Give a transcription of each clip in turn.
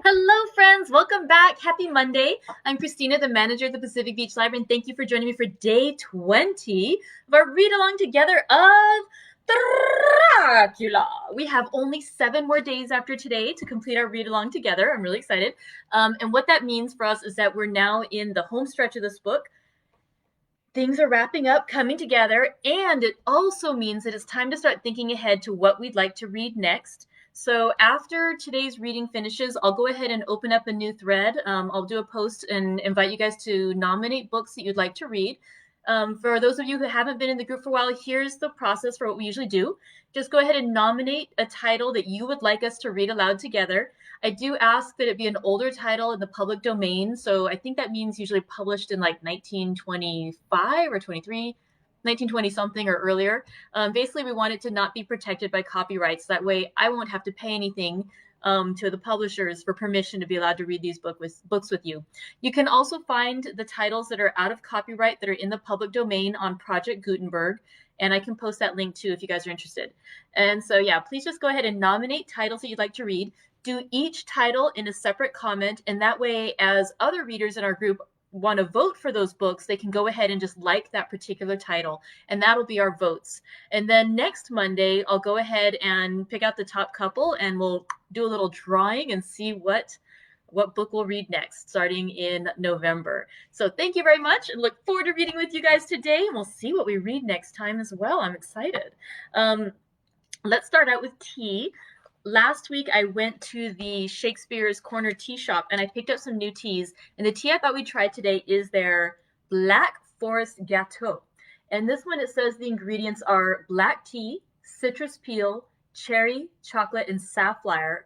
Hello, friends. Welcome back. Happy Monday. I'm Christina, the manager of the Pacific Beach Library, and thank you for joining me for day 20 of our read along together of Dracula. We have only 7 more days after today to complete our read along together. I'm really excited. And what that means for us is that we're now in the home stretch of this book. Things are wrapping up, coming together, and it also means that it's time to start thinking ahead to what we'd like to read next. So after today's reading finishes, I'll go ahead and open up a new thread. I'll do a post and invite you guys to nominate books that you'd like to read. For those of you who haven't been in the group for a while, here's the process for what we usually do. Just go ahead and nominate a title that you would like us to read aloud together. I do ask that it be an older title in the public domain. So I think that means usually published in like 1925 or 23, 1920 something or earlier. Basically, we want it to not be protected by copyrights. That way I won't have to pay anything to the publishers for permission to be allowed to read these books with you. You can also find the titles that are out of copyright that are in the public domain on Project Gutenberg. And I can post that link too if you guys are interested. And so, yeah, please just go ahead and nominate titles that you'd like to read. Do each title in a separate comment, and that way, as other readers in our group want to vote for those books, they can go ahead and just like that particular title, and that'll be our votes. And then next Monday, I'll go ahead and pick out the top couple, and we'll do a little drawing and see what book we'll read next, starting in November. So thank you very much, and look forward to reading with you guys today, and we'll see what we read next time as well. I'm excited. Let's start out with tea. Last week I went to the Shakespeare's Corner tea shop and I picked up some new teas. And the tea I thought we'd try today is their Black Forest Gâteau. And this one, it says the ingredients are black tea, citrus peel, cherry, chocolate, and safflower,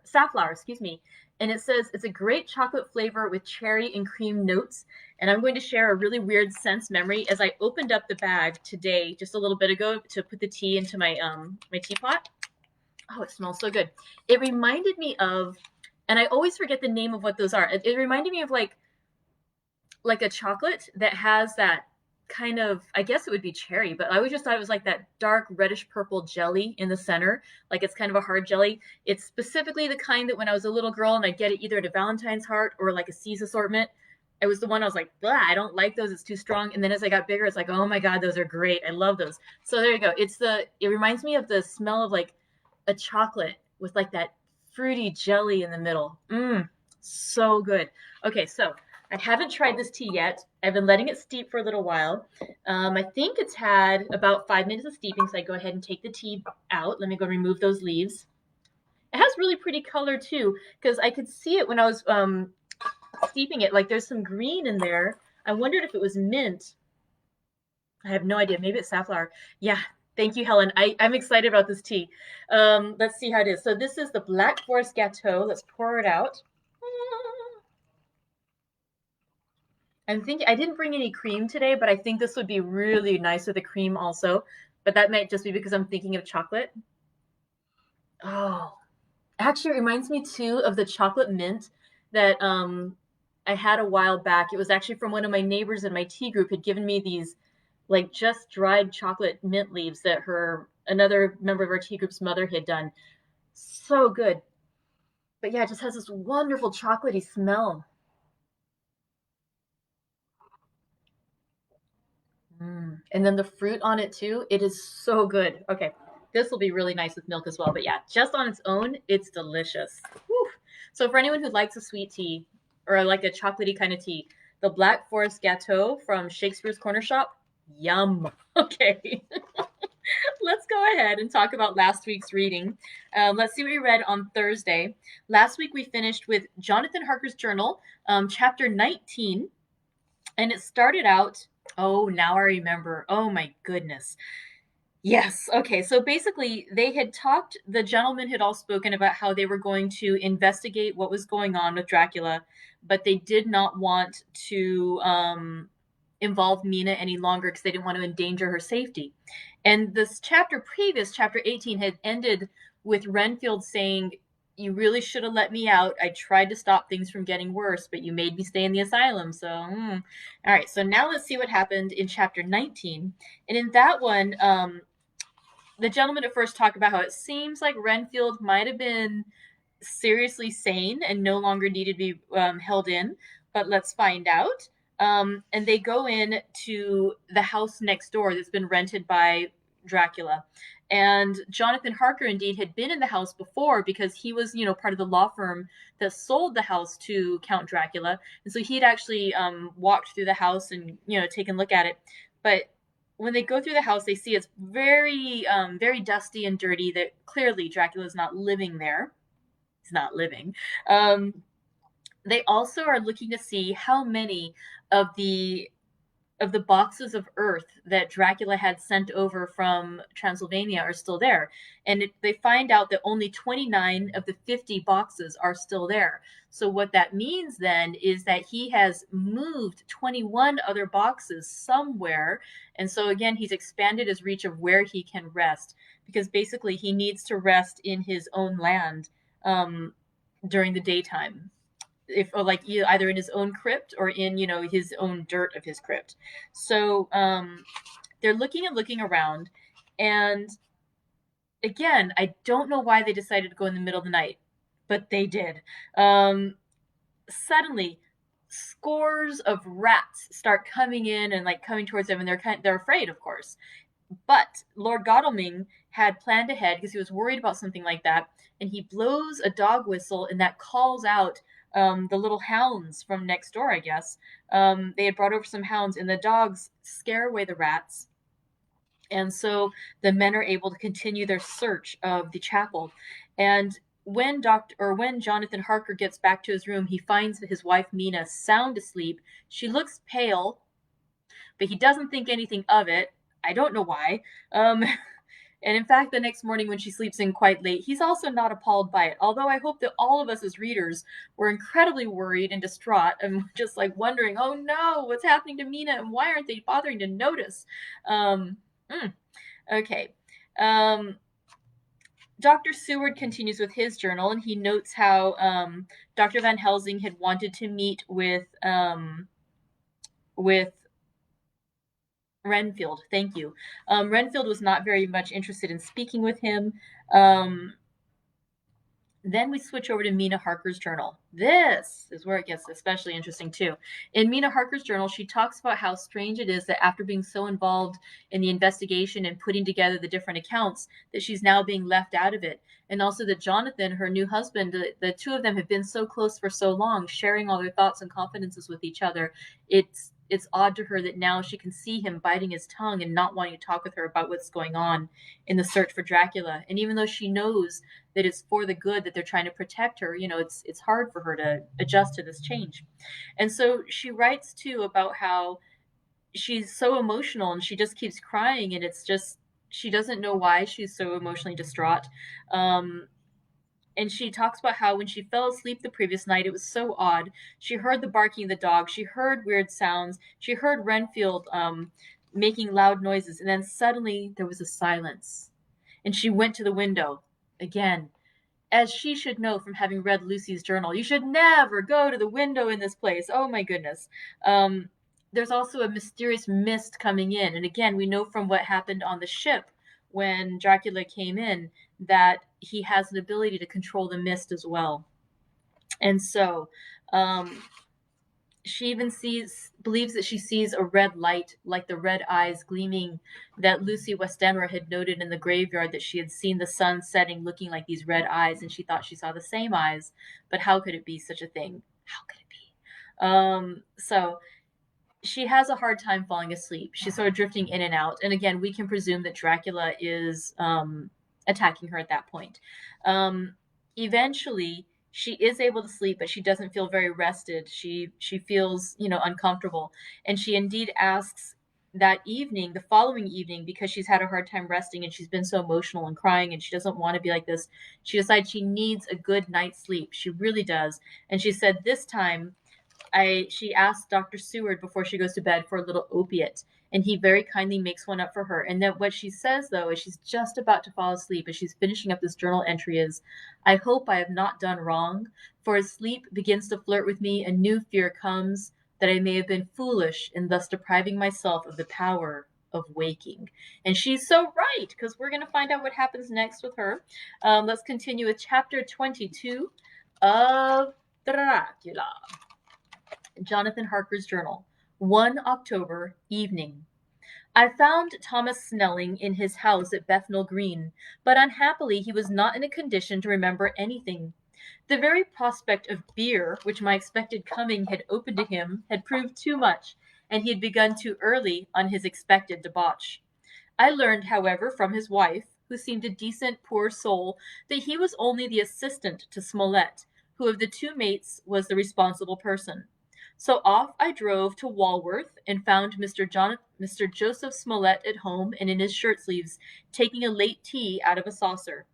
And it says it's a great chocolate flavor with cherry and cream notes. And I'm going to share a really weird sense memory as I opened up the bag today, just a little bit ago, to put the tea into my teapot. Oh, it smells so good. It reminded me of, and I always forget the name of what those are. It reminded me of like a chocolate that has that kind of, I guess it would be cherry, but I always just thought it was like that dark reddish purple jelly in the center. Like it's kind of a hard jelly. It's specifically the kind that when I was a little girl and I'd get it either at a Valentine's Heart or like a C's assortment, it was the one I was like, I don't like those. It's too strong. And then as I got bigger, it's like, oh my God, those are great. I love those. So there you go. It reminds me of the smell of like a chocolate with like that fruity jelly in the middle. So good. Okay, so I haven't tried this tea yet. I've been letting it steep for a little while. I think it's had about 5 minutes of steeping, so I go ahead and take the tea out. Let me go remove those leaves. It has really pretty color too, because I could see it when I was steeping it. Like there's some green in there. I wondered if it was mint. I have no idea. Maybe it's safflower. Yeah, thank you, Helen. I'm excited about this tea. Let's see how it is. So this is the Black Forest Gâteau. Let's pour it out. I'm thinking, I didn't bring any cream today, but I think this would be really nice with the cream also. But that might just be because I'm thinking of chocolate. Oh, actually it reminds me too of the chocolate mint that I had a while back. It was actually from one of my neighbors in my tea group had given me these like just dried chocolate mint leaves that another member of our tea group's mother had done. So good. But yeah, it just has this wonderful chocolatey smell. And then the fruit on it too, it is so good. Okay, this will be really nice with milk as well. But yeah, just on its own, it's delicious. Whew. So for anyone who likes a sweet tea or like a chocolatey kind of tea, the Black Forest Gâteau from Shakespeare's Corner Shop, yum. Okay. Let's go ahead and talk about last week's reading. Let's see what we read on Thursday. Last week we finished with Jonathan Harker's Journal, chapter 19. And it started out, oh, now I remember. Oh my goodness. Yes. Okay. So basically, the gentlemen had all spoken about how they were going to investigate what was going on with Dracula, but they did not want to involve Mina any longer because they didn't want to endanger her safety. And this chapter 18, had ended with Renfield saying, you really should have let me out. I tried to stop things from getting worse, but you made me stay in the asylum. So, all right. So now let's see what happened in chapter 19. And in that one, the gentleman at first talked about how it seems like Renfield might have been seriously sane and no longer needed to be held in, but let's find out. And they go in to the house next door that's been rented by Dracula. And Jonathan Harker indeed had been in the house before because he was, part of the law firm that sold the house to Count Dracula. And so he'd actually walked through the house and, taken a look at it. But when they go through the house, they see it's very, very dusty and dirty, that clearly Dracula's not living there. He's not living. They also are looking to see how many of the boxes of earth that Dracula had sent over from Transylvania are still there. And they find out that only 29 of the 50 boxes are still there. So what that means then is that he has moved 21 other boxes somewhere. And so again, he's expanded his reach of where he can rest, because basically he needs to rest in his own land during the daytime, if like either in his own crypt or in his own dirt of his crypt. So they're looking around, and again, I don't know why they decided to go in the middle of the night, but they did. Suddenly scores of rats start coming in and like coming towards them, and they're afraid, of course. But Lord Godalming had planned ahead because he was worried about something like that, and he blows a dog whistle, and that calls out the little hounds from next door, I guess. They had brought over some hounds, and the dogs scare away the rats. And so the men are able to continue their search of the chapel. And when Jonathan Harker gets back to his room, he finds his wife Mina sound asleep. She looks pale, but he doesn't think anything of it. I don't know why. And in fact, the next morning when she sleeps in quite late, he's also not appalled by it. Although I hope that all of us as readers were incredibly worried and distraught and just like wondering, oh no, what's happening to Mina and why aren't they bothering to notice? Okay. Dr. Seward continues with his journal, and he notes how Dr. Van Helsing had wanted to meet with Renfield. Thank you. Renfield was not very much interested in speaking with him. Then we switch over to Mina Harker's journal. This is where it gets especially interesting too. In Mina Harker's journal, she talks about how strange it is that after being so involved in the investigation and putting together the different accounts, that she's now being left out of it. And also that Jonathan, her new husband, the two of them have been so close for so long, sharing all their thoughts and confidences with each other. It's odd to her that now she can see him biting his tongue and not wanting to talk with her about what's going on in the search for Dracula. And even though she knows that it's for the good, that they're trying to protect her, it's hard for her to adjust to this change. And so she writes too about how she's so emotional and she just keeps crying, and it's just, she doesn't know why she's so emotionally distraught. And she talks about how when she fell asleep the previous night, it was so odd. She heard the barking of the dog. She heard weird sounds. She heard Renfield making loud noises. And then suddenly there was a silence. And she went to the window. Again, as she should know from having read Lucy's journal, you should never go to the window in this place. Oh my goodness. There's also a mysterious mist coming in. And again, we know from what happened on the ship when Dracula came in that he has an ability to control the mist as well. And so she even believes that she sees a red light, like the red eyes gleaming that Lucy Westenra had noted in the graveyard, that she had seen the sun setting looking like these red eyes, and she thought she saw the same eyes. But how could it be such a thing? How could it be? So she has a hard time falling asleep. She's sort of drifting in and out. And again, we can presume that Dracula is attacking her at that point. Eventually, she is able to sleep, but she doesn't feel very rested. She feels, uncomfortable. And she indeed asks that evening, the following evening, because she's had a hard time resting and she's been so emotional and crying and she doesn't want to be like this, she decides she needs a good night's sleep. She really does. And she said this time, she asked Dr. Seward before she goes to bed for a little opiate, and he very kindly makes one up for her. And then what she says, though, is she's just about to fall asleep as she's finishing up this journal entry is, I hope I have not done wrong, for as sleep begins to flirt with me, a new fear comes that I may have been foolish in thus depriving myself of the power of waking. And she's so right, because we're going to find out what happens next with her. Let's continue with chapter 22 of Dracula. Jonathan Harker's journal. 1 October, evening. I found Thomas Snelling in his house at Bethnal Green, but unhappily he was not in a condition to remember anything. The very prospect of beer, which my expected coming had opened to him, had proved too much, and he had begun too early on his expected debauch. I learned, however, from his wife, who seemed a decent poor soul, that he was only the assistant to Smollett, who of the two mates was the responsible person. So off I drove to Walworth, and found Mr. Joseph Smollett at home and in his shirt sleeves, taking a late tea out of a saucer.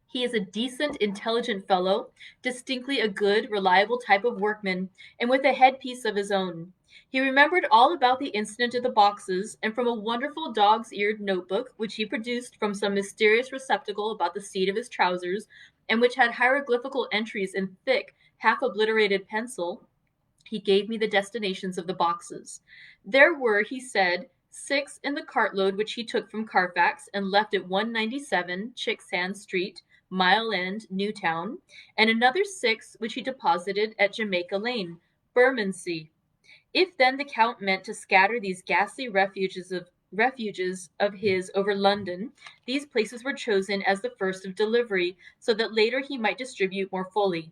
He is a decent, intelligent fellow, distinctly a good, reliable type of workman, and with a headpiece of his own. He remembered all about the incident of the boxes, and from a wonderful dog's-eared notebook, which he produced from some mysterious receptacle about the seat of his trousers, and which had hieroglyphical entries in thick, half-obliterated pencil, he gave me the destinations of the boxes. There were, he said, 6 in the cartload which he took from Carfax and left at 197 Chicksand Street, Mile End, Newtown, and another 6 which he deposited at Jamaica Lane, Bermondsey. If then the Count meant to scatter these ghastly refuges of his over London, these places were chosen as the first of delivery, so that later he might distribute more fully.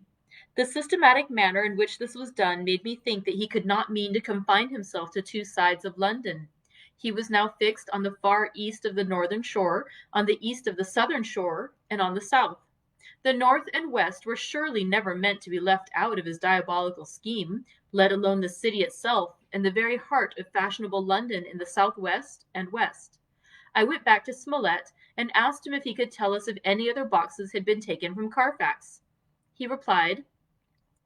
The systematic manner in which this was done made me think that he could not mean to confine himself to 2 sides of London. He was now fixed on the far east of the northern shore, on the east of the southern shore, and on the south. The north and west were surely never meant to be left out of his diabolical scheme, let alone the city itself, and the very heart of fashionable London in the southwest and west. I went back to Smollett, and asked him if he could tell us if any other boxes had been taken from Carfax. He replied,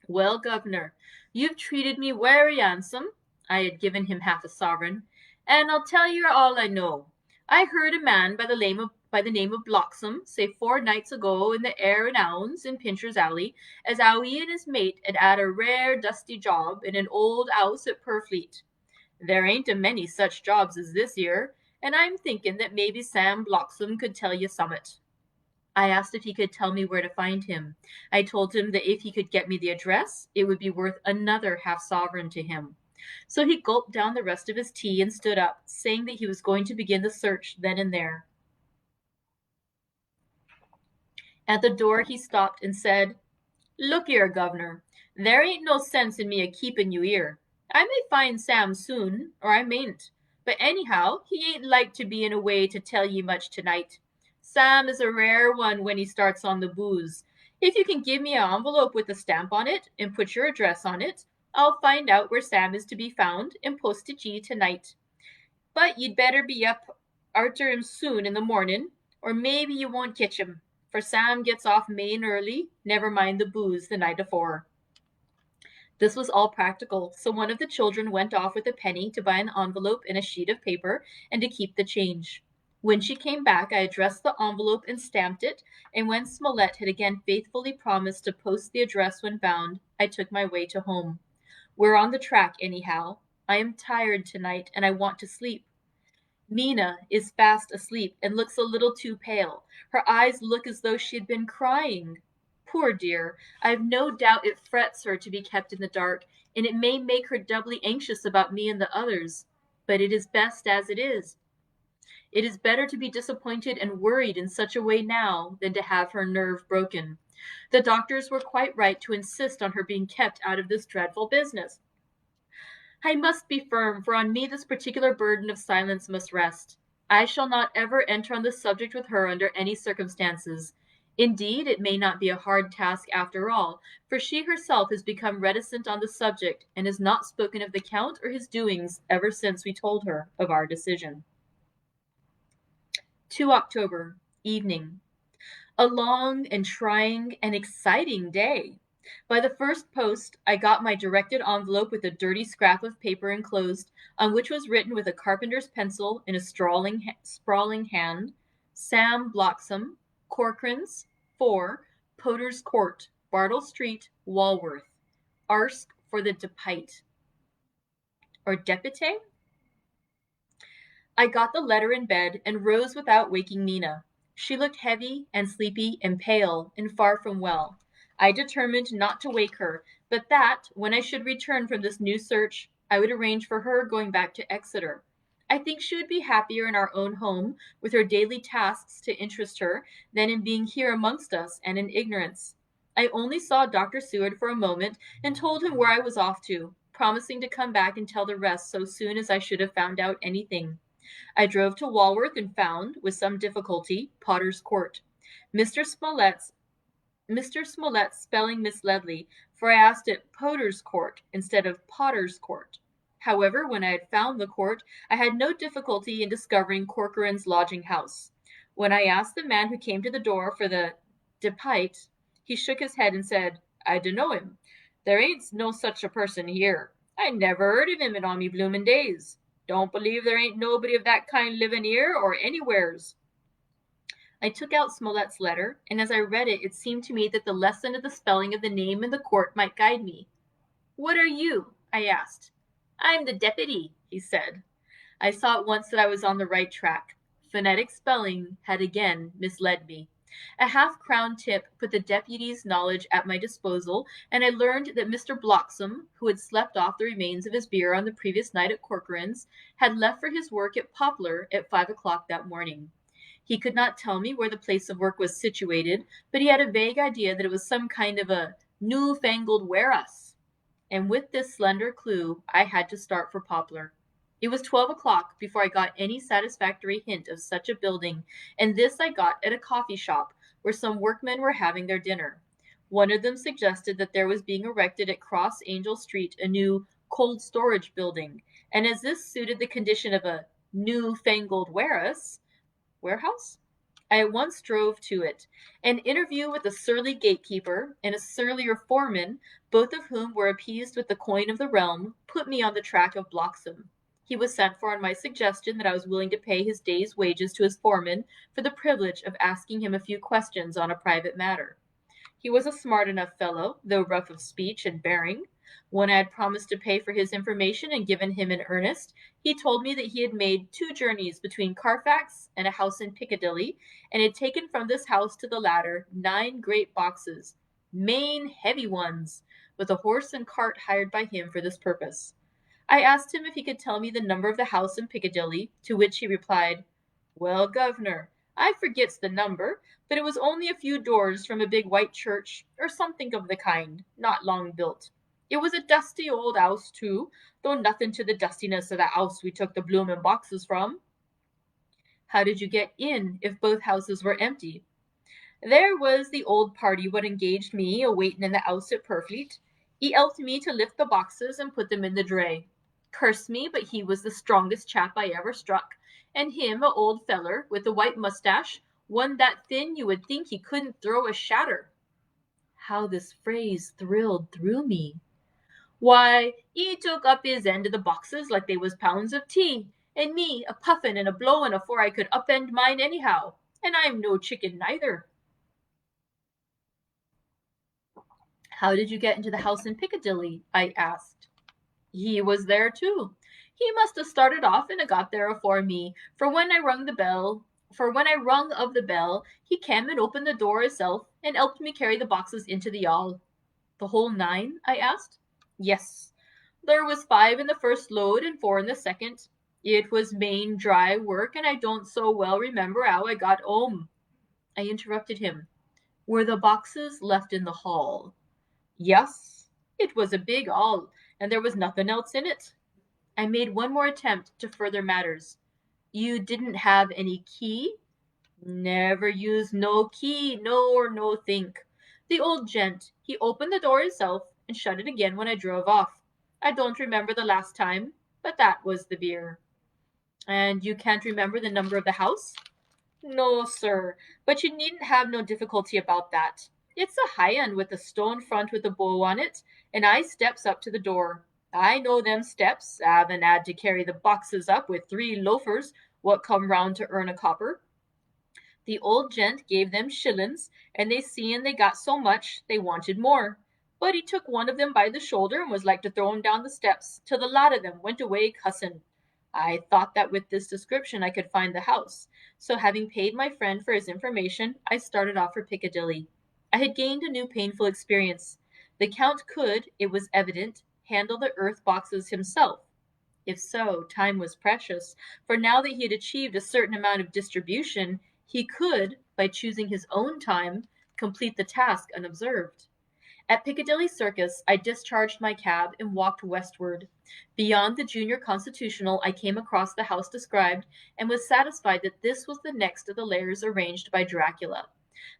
"Well, governor, you've treated me werry handsome." I had given him half a sovereign. "And I'll tell you all I know. I heard a man by the name of Bloxham say 4 nights ago in the Hare and Hounds in Pincher's Alley as how he and his mate had a rare dusty job in an old house at Purfleet. There ain't a many such jobs as this year, and I'm thinking that maybe Sam Bloxham could tell you summat." I asked if he could tell me where to find him. I told him that if he could get me the address, it would be worth another half sovereign to him. So he gulped down the rest of his tea and stood up, saying that he was going to begin the search then and there. At the door he stopped and said, "Look here, governor, there ain't no sense in me a-keeping you here. I may find Sam soon, or I mayn't, but anyhow he ain't like to be in a way to tell ye much tonight. Sam is a rare one when he starts on the booze. If you can give me an envelope with a stamp on it, and put your address on it, I'll find out where Sam is to be found, and post it ye tonight. But ye'd better be up arter him soon in the mornin', or maybe you won't kitch him, for Sam gets off main early, never mind the booze the night afore." This was all practical, so one of the children went off with a penny to buy an envelope and a sheet of paper, and to keep the change. When she came back, I addressed the envelope and stamped it, and when Smollett had again faithfully promised to post the address when found, I took my way to home. We're on the track, anyhow. I am tired tonight, and I want to sleep. Mina is fast asleep, and looks a little too pale. Her eyes look as though she had been crying. Poor dear, I've no doubt it frets her to be kept in the dark, and it may make her doubly anxious about me and the others. But it is best as it is. It is better to be disappointed and worried in such a way now than to have her nerve broken. The doctors were quite right to insist on her being kept out of this dreadful business. I must be firm, for on me this particular burden of silence must rest. I shall not ever enter on the subject with her under any circumstances. Indeed, it may not be a hard task after all, for she herself has become reticent on the subject, and has not spoken of the Count or his doings ever since we told her of our decision. 2 October, evening. A long and trying and exciting day. By the first post, I got my directed envelope with a dirty scrap of paper enclosed, on which was written with a carpenter's pencil in a sprawling hand, "Sam Bloxham, Corcoran's, 4, Potter's Court, Bartle Street, Walworth. Arsk for the Depite." or deputy? I got the letter in bed and rose without waking Nina. She looked heavy and sleepy and pale and far from well. I determined not to wake her, but that, when I should return from this new search, I would arrange for her going back to Exeter. I think she would be happier in our own home, with her daily tasks to interest her, than in being here amongst us and in ignorance. I only saw Dr. Seward for a moment and told him where I was off to, promising to come back and tell the rest so soon as I should have found out anything. I drove to Walworth and found, with some difficulty, Potter's Court. Mr. Smollett's spelling misled me, for I asked it Potter's Court instead of Potter's Court. However, when I had found the court, I had no difficulty in discovering Corcoran's lodging house. When I asked the man who came to the door for the depite, he shook his head and said, I dunno him. There ain't no such a person here. I never heard of him in all me bloomin' days. Don't believe there ain't nobody of that kind livin' here or anywheres. I took out Smollett's letter, and as I read it, it seemed to me that the lesson of the spelling of the name in the court might guide me. What are you? I asked. I'm the deputy, he said. I saw at once that I was on the right track. Phonetic spelling had again misled me. A half-crown tip put the deputy's knowledge at my disposal, and I learned that Mr. Bloxam, who had slept off the remains of his beer on the previous night at Corcoran's, had left for his work at Poplar at 5 o'clock that morning. He could not tell me where the place of work was situated, but he had a vague idea that it was some kind of a new-fangled warehouse. And with this slender clue, I had to start for Poplar. It was 12 o'clock before I got any satisfactory hint of such a building, and this I got at a coffee shop where some workmen were having their dinner. One of them suggested that there was being erected at Cross Angel Street a new cold storage building, and as this suited the condition of a new-fangled warehouse, I at once drove to it. An interview with a surly gatekeeper and a surlier foreman, both of whom were appeased with the coin of the realm, put me on the track of Bloxam. He was sent for on my suggestion that I was willing to pay his day's wages to his foreman for the privilege of asking him a few questions on a private matter. He was a smart enough fellow, though rough of speech and bearing. When I had promised to pay for his information and given him in earnest, he told me that he had made 2 journeys between Carfax and a house in Piccadilly, and had taken from this house to the latter 9 great boxes, main heavy ones, with a horse and cart hired by him for this purpose. I asked him if he could tell me the number of the house in Piccadilly, to which he replied, Well, governor, I forgets the number, but it was only a few doors from a big white church, or something of the kind, not long built. It was a dusty old house, too, though nothing to the dustiness of the house we took the bloomin' boxes from. How did you get in if both houses were empty? There was the old party what engaged me a-waitin' in the house at Purfleet. He helped me to lift the boxes and put them in the dray. Curse me, but he was the strongest chap I ever struck, and him, a old feller, with a white mustache, one that thin you would think he couldn't throw a shatter. How this phrase thrilled through me. Why, he took up his end of the boxes like they was pounds of tea, and me a puffin' and a blowin' afore I could upend mine anyhow, and I'm no chicken neither. How did you get into the house in Piccadilly? I asked. He was there too. He must have started off and got there afore me, for when I rung of the bell, he came and opened the door hisself, and helped me carry the boxes into the hall. The whole 9? I asked. Yes. There was 5 in the first load and 4 in the second. It was main dry work, and I don't so well remember how I got home. I interrupted him. Were the boxes left in the hall? Yes. It was a big hall, and there was nothing else in it. I made one more attempt to further matters. You didn't have any key? Never used no key, nor no think. The old gent, he opened the door himself and shut it again when I drove off. I don't remember the last time, but that was the beer. And you can't remember the number of the house? No, sir, but you needn't have no difficulty about that. It's a high un with a stone front with a bow on it, and I steps up to the door. I know them steps, havin' had to carry the boxes up with 3 loafers what come round to earn a copper. The old gent gave them shillin's, and they seein' they got so much, they wanted more. But he took one of them by the shoulder and was like to throw him down the steps, till the lot of them went away cussin'. I thought that with this description I could find the house, so having paid my friend for his information, I started off for Piccadilly. I had gained a new painful experience. The Count could, it was evident, handle the earth boxes himself. If so, time was precious, for now that he had achieved a certain amount of distribution, he could, by choosing his own time, complete the task unobserved. At Piccadilly Circus, I discharged my cab and walked westward. Beyond the Junior Constitutional, I came across the house described and was satisfied that this was the next of the lairs arranged by Dracula.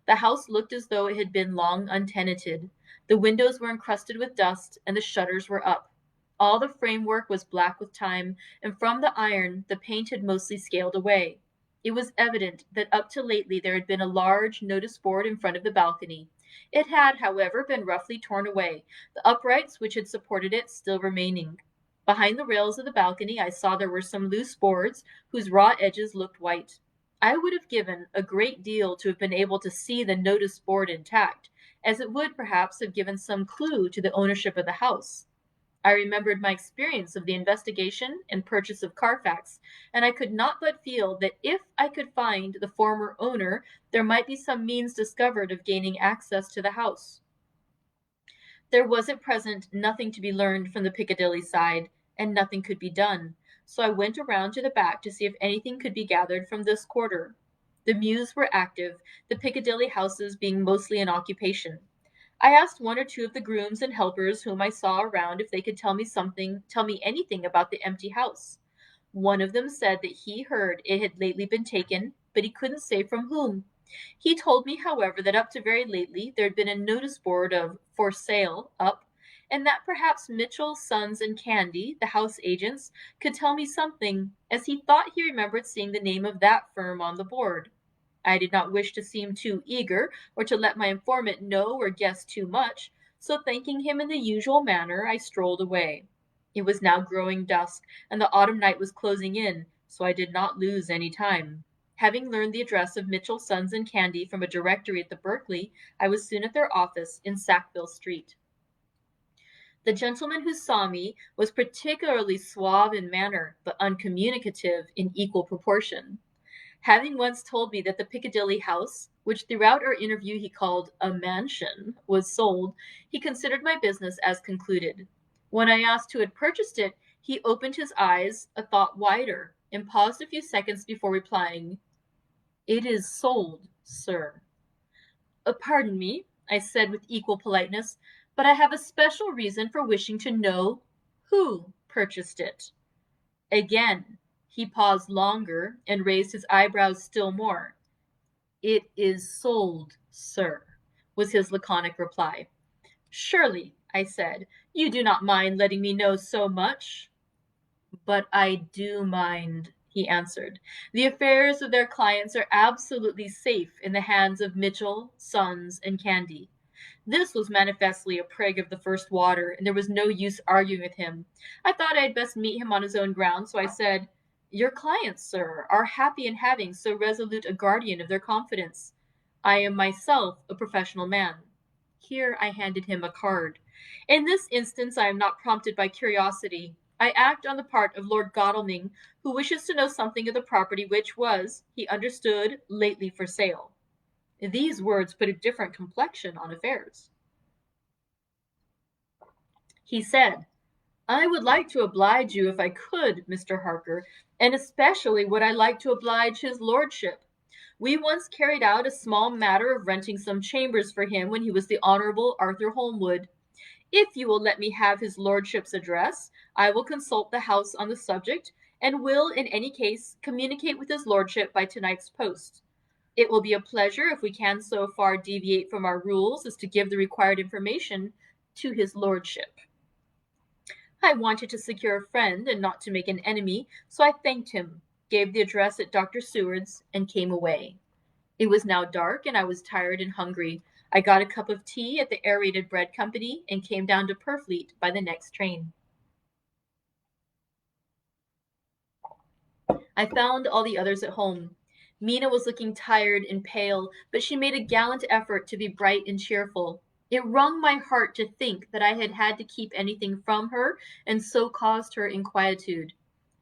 The house looked as though it had been long untenanted. The windows were encrusted with dust, and the shutters were up. All the framework was black with time, and from the iron the paint had mostly scaled away. It was evident that up to lately there had been a large notice board in front of the balcony. It had, however, been roughly torn away, the uprights which had supported it still remaining. Behind the rails of the balcony I saw there were some loose boards whose raw edges looked white. I would have given a great deal to have been able to see the notice board intact, as it would perhaps have given some clue to the ownership of the house. I remembered my experience of the investigation and purchase of Carfax, and I could not but feel that if I could find the former owner, there might be some means discovered of gaining access to the house. There was at present nothing to be learned from the Piccadilly side, and nothing could be done, so I went around to the back to see if anything could be gathered from this quarter. The mews were active, the Piccadilly houses being mostly in occupation. I asked one or two of the grooms and helpers whom I saw around if they could tell me anything about the empty house. One of them said that he heard it had lately been taken, but he couldn't say from whom. He told me, however, that up to very lately there had been a notice board of "For Sale" up, and that perhaps Mitchell, Sons, and Candy, the house agents, could tell me something, as he thought he remembered seeing the name of that firm on the board. I did not wish to seem too eager, or to let my informant know or guess too much, so thanking him in the usual manner, I strolled away. It was now growing dusk, and the autumn night was closing in, so I did not lose any time. Having learned the address of Mitchell, Sons, and Candy from a directory at the Berkeley, I was soon at their office in Sackville Street. The gentleman who saw me was particularly suave in manner, but uncommunicative in equal proportion. Having once told me that the Piccadilly house, which throughout our interview he called a mansion, was sold, he considered my business as concluded. When I asked who had purchased it, he opened his eyes a thought wider, and paused a few seconds before replying, "It is sold, sir." Pardon me," I said with equal politeness, "but I have a special reason for wishing to know who purchased it." Again he paused longer and raised his eyebrows still more. "It is sold, sir," was his laconic reply. "Surely," I said, "you do not mind letting me know so much?" "But I do mind," he answered. "The affairs of their clients are absolutely safe in the hands of Mitchell, Sons, and Candy." This was manifestly a prig of the first water, and there was no use arguing with him. I thought I had best meet him on his own ground, so I said, "Your clients, sir, are happy in having so resolute a guardian of their confidence. I am myself a professional man." Here I handed him a card. "In this instance I am not prompted by curiosity. I act on the part of Lord Godalming, who wishes to know something of the property which was, he understood, lately for sale." These words put a different complexion on affairs. He said, "I would like to oblige you if I could, Mr. Harker, and especially would I like to oblige his lordship. We once carried out a small matter of renting some chambers for him when he was the Honourable Arthur Holmwood. If you will let me have his lordship's address, I will consult the house on the subject, and will, in any case, communicate with his lordship by tonight's post. It will be a pleasure if we can so far deviate from our rules as to give the required information to his lordship." I wanted to secure a friend and not to make an enemy, so I thanked him, gave the address at Dr. Seward's, and came away. It was now dark, and I was tired and hungry. I got a cup of tea at the Aerated Bread Company and came down to Purfleet by the next train. I found all the others at home. Mina was looking tired and pale, but she made a gallant effort to be bright and cheerful. It wrung my heart to think that I had had to keep anything from her and so caused her inquietude.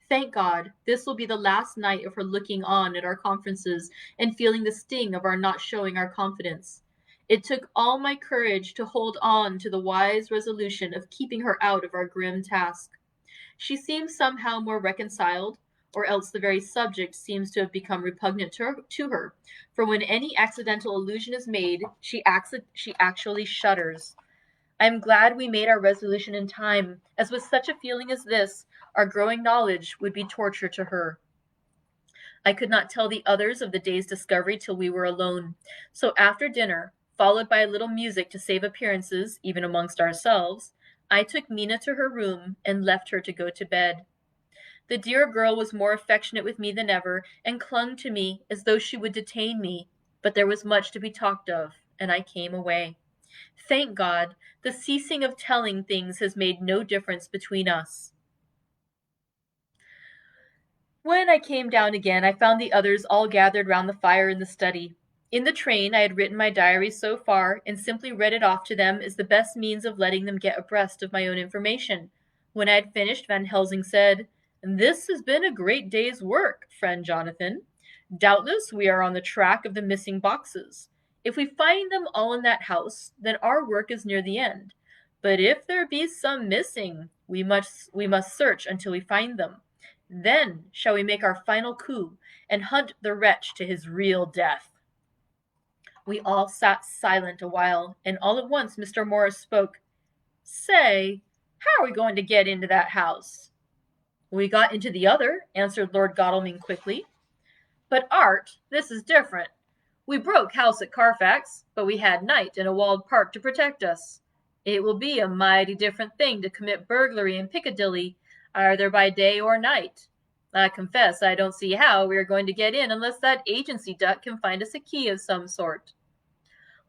Thank God, this will be the last night of her looking on at our conferences and feeling the sting of our not showing our confidence. It took all my courage to hold on to the wise resolution of keeping her out of our grim task. She seems somehow more reconciled, or else the very subject seems to have become repugnant to her, for when any accidental allusion is made, she actually shudders. I am glad we made our resolution in time, as with such a feeling as this, our growing knowledge would be torture to her. I could not tell the others of the day's discovery till we were alone. So after dinner, followed by a little music to save appearances, even amongst ourselves, I took Mina to her room and left her to go to bed. The dear girl was more affectionate with me than ever, and clung to me as though she would detain me, but there was much to be talked of, and I came away. Thank God, the ceasing of telling things has made no difference between us. When I came down again, I found the others all gathered round the fire in the study. In the train, I had written my diary so far, and simply read it off to them as the best means of letting them get abreast of my own information. When I had finished, Van Helsing said, "This has been a great day's work, friend Jonathan. Doubtless we are on the track of the missing boxes. If we find them all in that house, then our work is near the end. But if there be some missing, we must search until we find them. Then shall we make our final coup and hunt the wretch to his real death." We all sat silent a while, and all at once Mr. Morris spoke. "Say, how are we going to get into that house?" "We got into the other," answered Lord Godalming quickly. "But, Art, this is different. We broke house at Carfax, but we had night and a walled park to protect us. It will be a mighty different thing to commit burglary in Piccadilly, either by day or night. I confess I don't see how we are going to get in unless that agency duck can find us a key of some sort."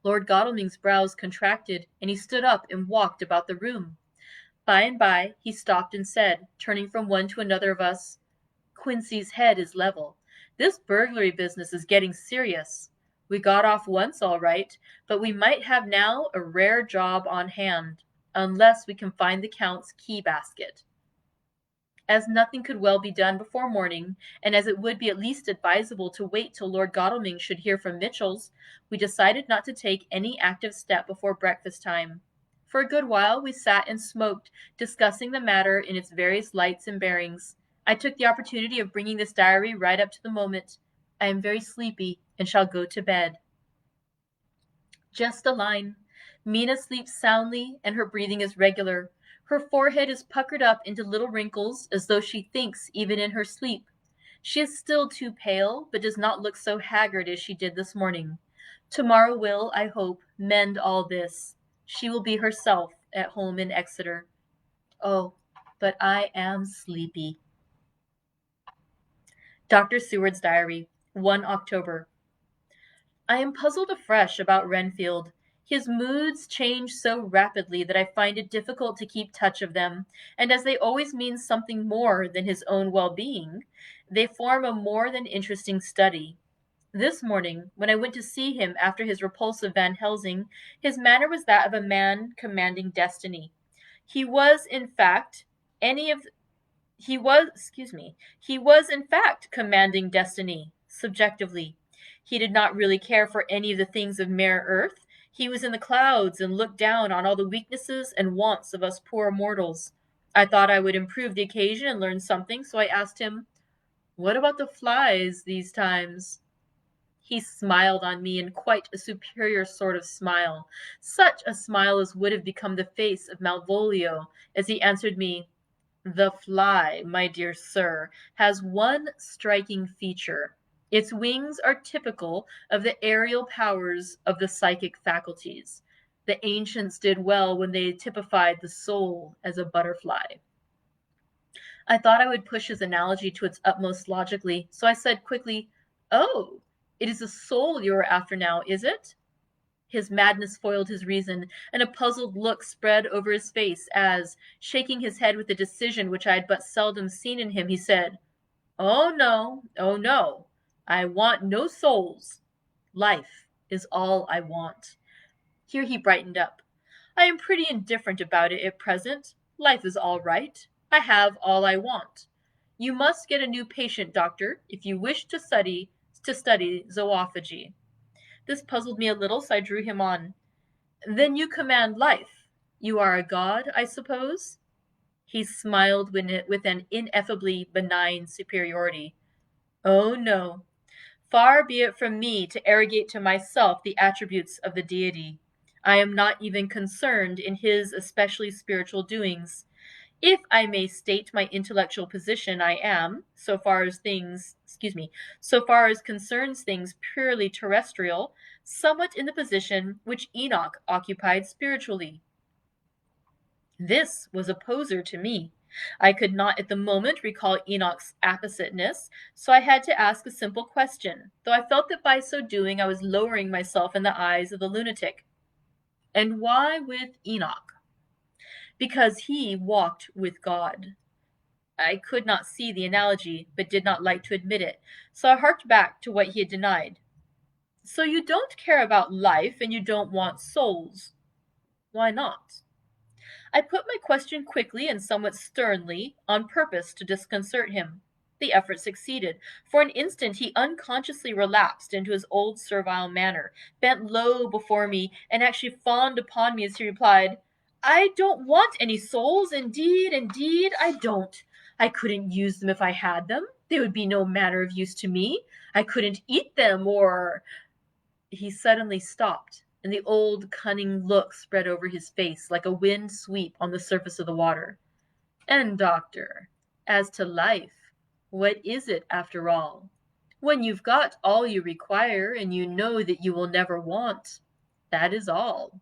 Lord Godalming's brows contracted, and he stood up and walked about the room. By and by he stopped and said, turning from one to another of us, "Quincy's head is level. This burglary business is getting serious. We got off once all right, but we might have now a rare job on hand, unless we can find the Count's key basket." As nothing could well be done before morning, and as it would be at least advisable to wait till Lord Godalming should hear from Mitchell's, we decided not to take any active step before breakfast time. For a good while we sat and smoked, discussing the matter in its various lights and bearings. I took the opportunity of bringing this diary right up to the moment. I am very sleepy and shall go to bed. Just a line. Mina sleeps soundly, and her breathing is regular. Her forehead is puckered up into little wrinkles, as though she thinks even in her sleep. She is still too pale, but does not look so haggard as she did this morning. Tomorrow will, I hope, mend all this. She will be herself at home in Exeter. Oh, but I am sleepy. Dr. Seward's Diary, 1 October. I am puzzled afresh about Renfield. His moods change so rapidly that I find it difficult to keep touch of them, and as they always mean something more than his own well-being, they form a more than interesting study. This morning, when I went to see him after his repulsive Van Helsing, his manner was that of a man commanding destiny. He was, in fact, commanding destiny, subjectively. He did not really care for any of the things of mere earth. He was in the clouds and looked down on all the weaknesses and wants of us poor mortals. I thought I would improve the occasion and learn something, so I asked him, "What about the flies these times?" He smiled on me in quite a superior sort of smile, such a smile as would have become the face of Malvolio, as he answered me, "The fly, my dear sir, has one striking feature. Its wings are typical of the aerial powers of the psychic faculties. The ancients did well when they typified the soul as a butterfly." I thought I would push his analogy to its utmost logically, so I said quickly, "Oh, it is the soul you are after now, is it?" His madness foiled his reason, and a puzzled look spread over his face as, shaking his head with a decision which I had but seldom seen in him, he said, "Oh no, oh no. I want no souls. Life is all I want." Here he brightened up. I am pretty indifferent about it at present. Life is all right. I have all I want. You must get a new patient, doctor, if you wish to study zoophagy. This puzzled me a little, so I drew him on. Then you command life. You are a god, I suppose? He smiled with an ineffably benign superiority. Oh, no. Far be it from me to arrogate to myself the attributes of the deity. I am not even concerned in his especially spiritual doings. If I may state my intellectual position, I am, so far as concerns things purely terrestrial, somewhat in the position which Enoch occupied spiritually. This was a poser to me. I could not at the moment recall Enoch's appositeness, so I had to ask a simple question, though I felt that by so doing I was lowering myself in the eyes of the lunatic. And why with Enoch? Because he walked with God. I could not see the analogy, but did not like to admit it, so I harked back to what he had denied. So you don't care about life, and you don't want souls. Why not? I put my question quickly and somewhat sternly, on purpose to disconcert him. The effort succeeded. For an instant he unconsciously relapsed into his old servile manner, bent low before me, and actually fawned upon me as he replied, I don't want any souls, indeed, I don't. I couldn't use them if I had them. They would be no manner of use to me. I couldn't eat them, or... He suddenly stopped, and the old cunning look spread over his face like a wind sweep on the surface of the water. And, doctor, as to life, what is it after all? When you've got all you require and you know that you will never want, that is all.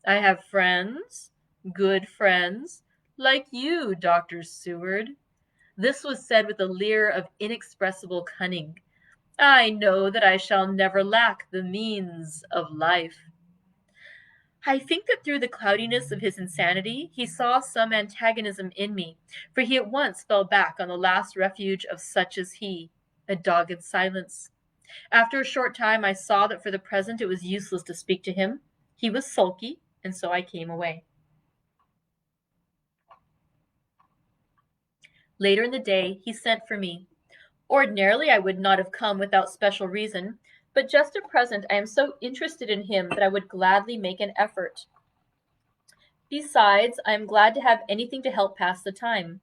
I have friends, good friends, like you, Dr. Seward. This was said with a leer of inexpressible cunning. I know that I shall never lack the means of life. I think that through the cloudiness of his insanity, he saw some antagonism in me, for he at once fell back on the last refuge of such as he, a dogged silence. After a short time, I saw that for the present it was useless to speak to him. He was sulky, and so I came away. Later in the day, he sent for me. Ordinarily, I would not have come without special reason, but just at present I am so interested in him that I would gladly make an effort. Besides, I am glad to have anything to help pass the time.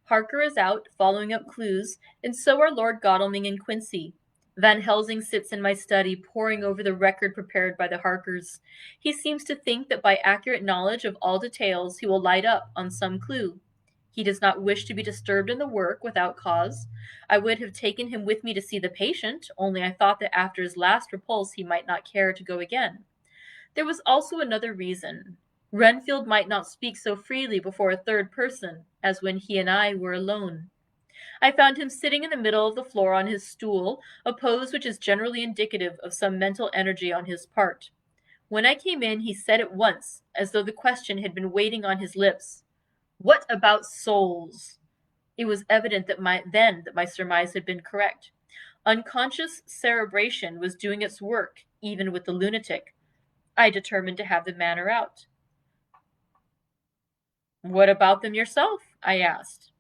Harker is out, following up clues, and so are Lord Godalming and Quincy. Van Helsing sits in my study, poring over the record prepared by the Harkers. He seems to think that by accurate knowledge of all details he will light up on some clue. He does not wish to be disturbed in the work without cause. I would have taken him with me to see the patient, only I thought that after his last repulse he might not care to go again. There was also another reason. Renfield might not speak so freely before a third person as when he and I were alone. I found him sitting in the middle of the floor on his stool, a pose which is generally indicative of some mental energy on his part. When I came in, he said at once, as though the question had been waiting on his lips, What about souls? It was evident that my surmise had been correct. Unconscious cerebration was doing its work, even with the lunatic. I determined to have the matter out. What about them yourself? I asked.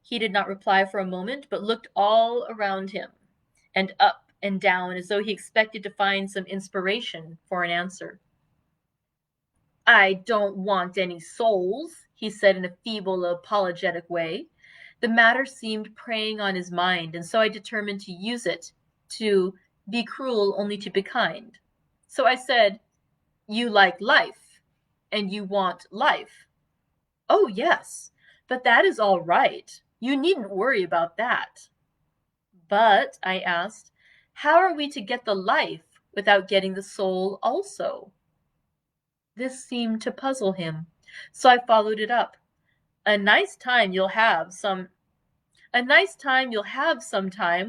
He did not reply for a moment, but looked all around him, and up and down, as though he expected to find some inspiration for an answer. I don't want any souls, he said in a feeble, apologetic way. The matter seemed preying on his mind, and so I determined to use it, to be cruel only to be kind. So I said, You like life, and you want life. Oh, yes, but that is all right. You needn't worry about that. But, I asked, how are we to get the life without getting the soul also? This seemed to puzzle him, so I followed it up. A nice time you'll have sometime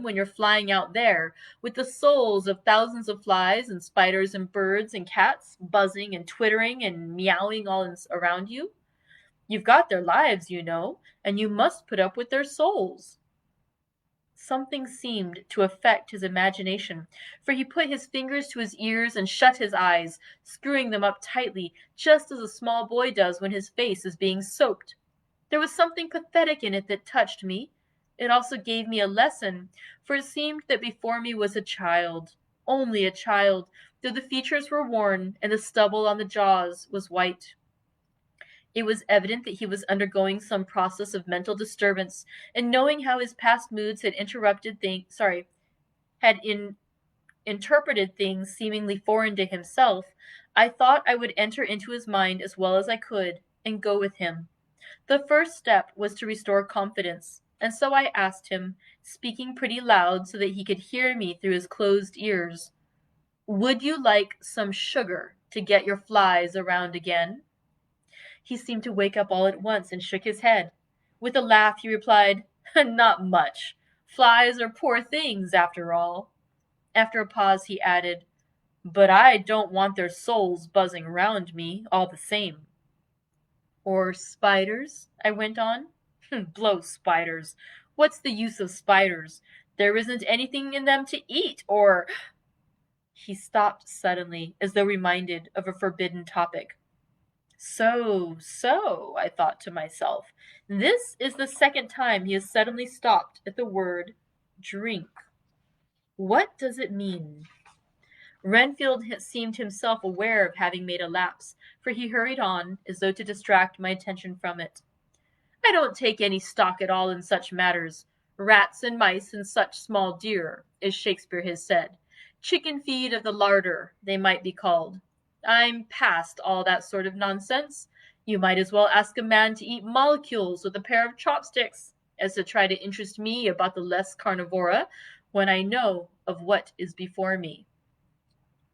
when you're flying out there, with the souls of thousands of flies and spiders and birds and cats buzzing and twittering and meowing all around you. You've got their lives, you know, and you must put up with their souls. Something seemed to affect his imagination, for he put his fingers to his ears and shut his eyes, screwing them up tightly, just as a small boy does when his face is being soaked. There was something pathetic in it that touched me. It also gave me a lesson, for it seemed that before me was a child, only a child, though the features were worn and the stubble on the jaws was white. It was evident that he was undergoing some process of mental disturbance, and knowing how his past moods had interpreted things seemingly foreign to himself, I thought I would enter into his mind as well as I could, and go with him. The first step was to restore confidence, and so I asked him, speaking pretty loud so that he could hear me through his closed ears, "Would you like some sugar to get your flies around again?" He seemed to wake up all at once and shook his head. With a laugh, he replied, "Not much. Flies are poor things, after all." After a pause, he added, "But I don't want their souls buzzing round me, all the same." "Or spiders?" I went on. "Blow spiders. What's the use of spiders? There isn't anything in them to eat, or—" He stopped suddenly, as though reminded of a forbidden topic. So, I thought to myself, this is the second time he has suddenly stopped at the word drink. What does it mean? Renfield seemed himself aware of having made a lapse, for he hurried on, as though to distract my attention from it. "I don't take any stock at all in such matters. Rats and mice and such small deer, as Shakespeare has said. Chicken feed of the larder, they might be called. I'm past all that sort of nonsense. You might as well ask a man to eat molecules with a pair of chopsticks, as to try to interest me about the less carnivora, when I know of what is before me."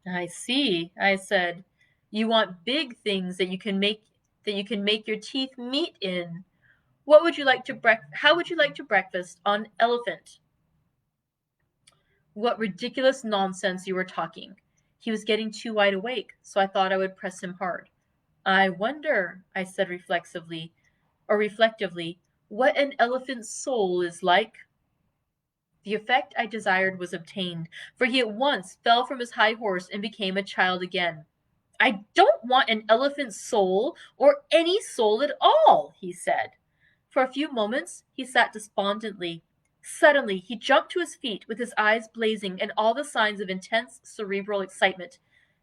"I see," I said. "You want big things that you can make your teeth meet in. How would you like to breakfast on elephant?" What ridiculous nonsense you were talking. He was getting too wide awake, so I thought I would press him hard. "I wonder," I said reflectively, "what an elephant's soul is like." The effect I desired was obtained, for he at once fell from his high horse and became a child again. "I don't want an elephant's soul, or any soul at all," he said. For a few moments he sat despondently. Suddenly he jumped to his feet with his eyes blazing and all the signs of intense cerebral excitement.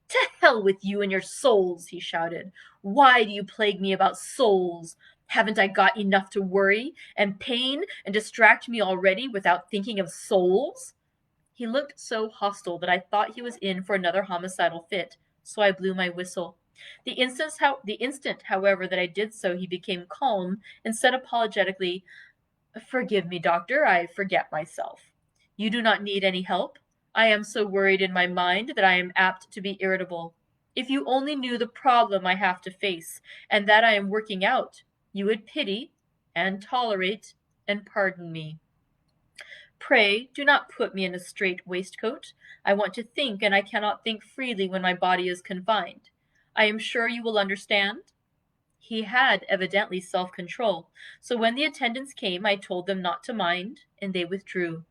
"To hell with you and your souls," he shouted. "Why do you plague me about souls? Haven't I got enough to worry and pain and distract me already without thinking of souls?" He looked so hostile that I thought he was in for another homicidal fit, so I blew my whistle. The instant, however, that I did so, he became calm and said apologetically, "Forgive me, doctor, I forget myself. You do not need any help. I am so worried in my mind that I am apt to be irritable. If you only knew the problem I have to face, and that I am working out, you would pity, and tolerate, and pardon me. Pray do not put me in a strait waistcoat. I want to think, and I cannot think freely when my body is confined. I am sure you will understand." He had evidently self-control, so when the attendants came I told them not to mind, and they withdrew.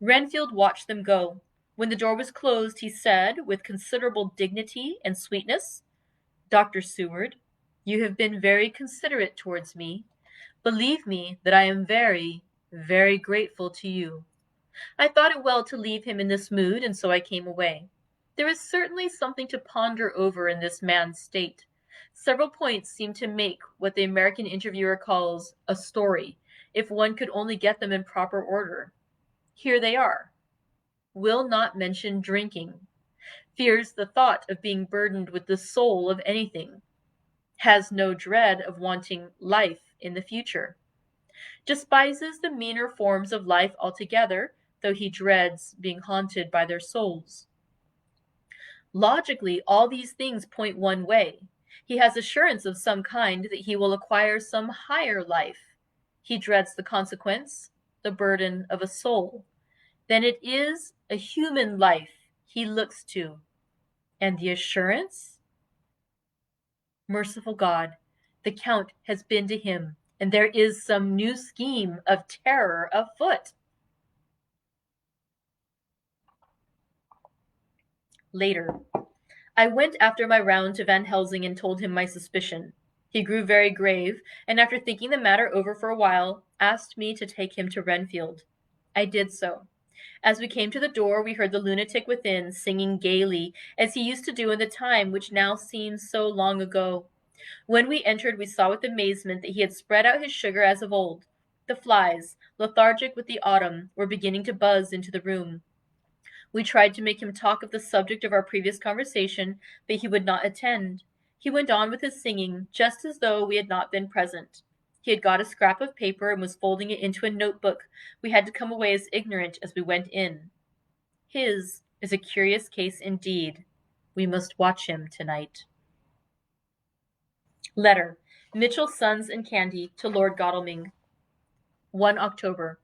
Renfield watched them go. When the door was closed, he said, with considerable dignity and sweetness, "Dr. Seward, you have been very considerate towards me. Believe me that I am very, very grateful to you." I thought it well to leave him in this mood, and so I came away. There is certainly something to ponder over in this man's state. Several points seem to make what the American interviewer calls a story, if one could only get them in proper order. Here they are. Will not mention drinking. Fears the thought of being burdened with the soul of anything. Has no dread of wanting life in the future. Despises the meaner forms of life altogether, though he dreads being haunted by their souls. Logically, all these things point one way. He has assurance of some kind that he will acquire some higher life. He dreads the consequence, the burden of a soul. Then it is a human life he looks to. And the assurance? Merciful God, the Count has been to him, and there is some new scheme of terror afoot. Later. I went after my round to Van Helsing and told him my suspicion. He grew very grave, and after thinking the matter over for a while, asked me to take him to Renfield. I did so. As we came to the door, we heard the lunatic within singing gaily, as he used to do in the time which now seems so long ago. When we entered, we saw with amazement that he had spread out his sugar as of old. The flies, lethargic with the autumn, were beginning to buzz into the room. We tried to make him talk of the subject of our previous conversation, but he would not attend. He went on with his singing, just as though we had not been present. He had got a scrap of paper and was folding it into a notebook. We had to come away as ignorant as we went in. His is a curious case indeed. We must watch him tonight. Letter. Mitchell, Sons and Candy to Lord Godalming. 1 October.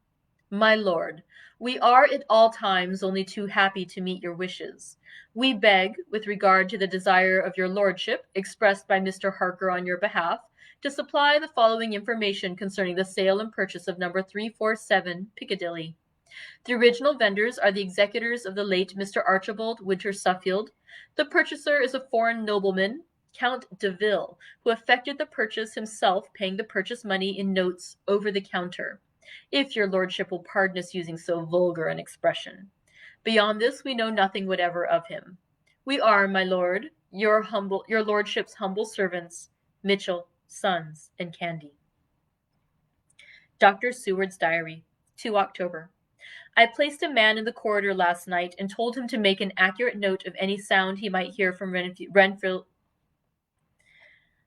My lord, we are at all times only too happy to meet your wishes. We beg, with regard to the desire of your lordship, expressed by Mr. Harker on your behalf, to supply the following information concerning the sale and purchase of number 347 Piccadilly. The original vendors are the executors of the late Mr. Archibald Winter Suffield. The purchaser is a foreign nobleman, Count Deville, who effected the purchase himself, paying the purchase money in notes over the counter, if your lordship will pardon us using so vulgar an expression. Beyond this we know nothing whatever of him. We are, my lord, your lordship's humble servants, Mitchell, Sons, and Candy. Dr. Seward's Diary, 2 October. I placed a man in the corridor last night and told him to make an accurate note of any sound he might hear from Renfield.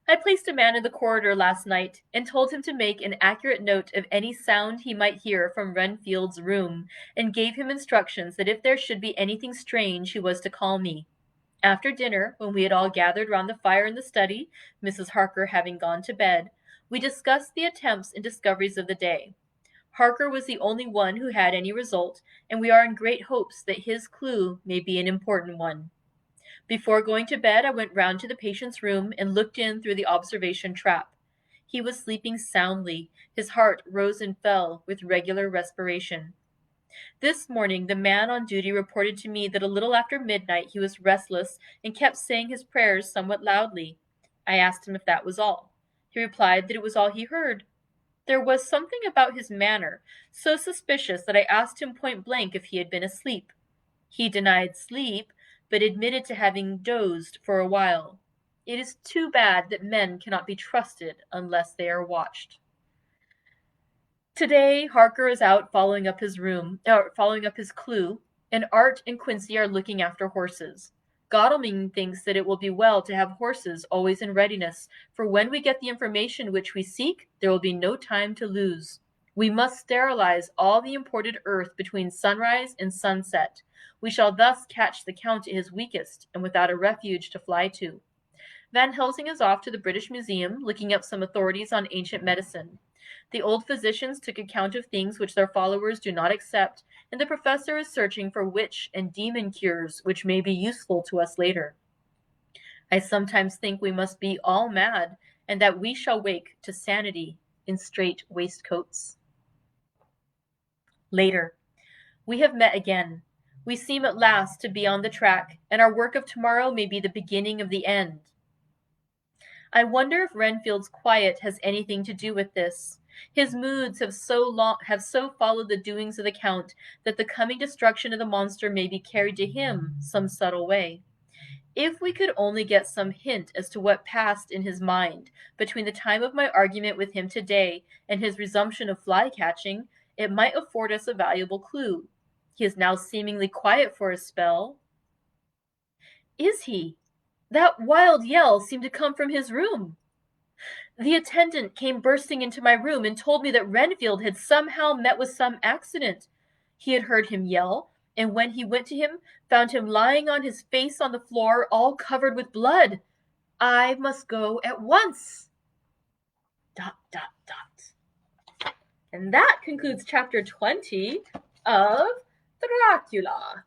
I placed a man in the corridor last night and told him to make an accurate note of any sound he might hear from Renfield's room, and gave him instructions that if there should be anything strange he was to call me. After dinner, when we had all gathered round the fire in the study, Mrs. Harker having gone to bed, we discussed the attempts and discoveries of the day. Harker was the only one who had any result, and we are in great hopes that his clue may be an important one. Before going to bed, I went round to the patient's room and looked in through the observation trap. He was sleeping soundly. His heart rose and fell with regular respiration. This morning, the man on duty reported to me that a little after midnight he was restless and kept saying his prayers somewhat loudly. I asked him if that was all. He replied that it was all he heard. There was something about his manner so suspicious that I asked him point blank if he had been asleep. He denied sleep, but admitted to having dozed for a while. It is too bad that men cannot be trusted unless they are watched. Today, Harker is out following up his clue, and Art and Quincy are looking after horses. Godalming thinks that it will be well to have horses always in readiness, for when we get the information which we seek, there will be no time to lose. We must sterilize all the imported earth between sunrise and sunset. We shall thus catch the Count at his weakest, and without a refuge to fly to. Van Helsing is off to the British Museum, looking up some authorities on ancient medicine. The old physicians took account of things which their followers do not accept, and the professor is searching for witch and demon cures which may be useful to us later. I sometimes think we must be all mad, and that we shall wake to sanity in strait waistcoats. Later. We have met again. We seem at last to be on the track, and our work of tomorrow may be the beginning of the end. I wonder if Renfield's quiet has anything to do with this. His moods have so followed the doings of the Count that the coming destruction of the monster may be carried to him some subtle way. If we could only get some hint as to what passed in his mind between the time of my argument with him today and his resumption of fly-catching, it might afford us a valuable clue. He is now seemingly quiet for a spell. Is he? That wild yell seemed to come from his room. The attendant came bursting into my room and told me that Renfield had somehow met with some accident. He had heard him yell, and when he went to him, found him lying on his face on the floor, all covered with blood. I must go at once. ... And that concludes chapter 20 of Dracula.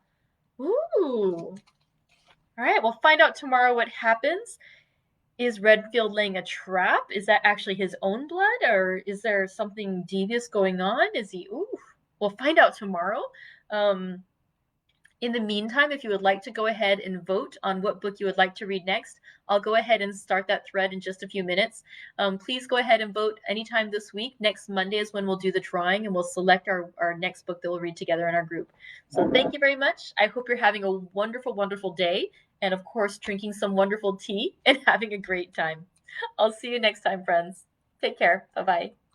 Ooh. All right, we'll find out tomorrow what happens. Is Renfield laying a trap? Is that actually his own blood, or is there something devious going on? Is he? Ooh, we'll find out tomorrow. In the meantime, if you would like to go ahead and vote on what book you would like to read next, I'll go ahead and start that thread in just a few minutes. Please go ahead and vote anytime this week. Next Monday is when we'll do the drawing and we'll select our next book that we'll read together in our group. So thank you very much. I hope you're having a wonderful, wonderful day. And of course, drinking some wonderful tea and having a great time. I'll see you next time, friends. Take care. Bye-bye.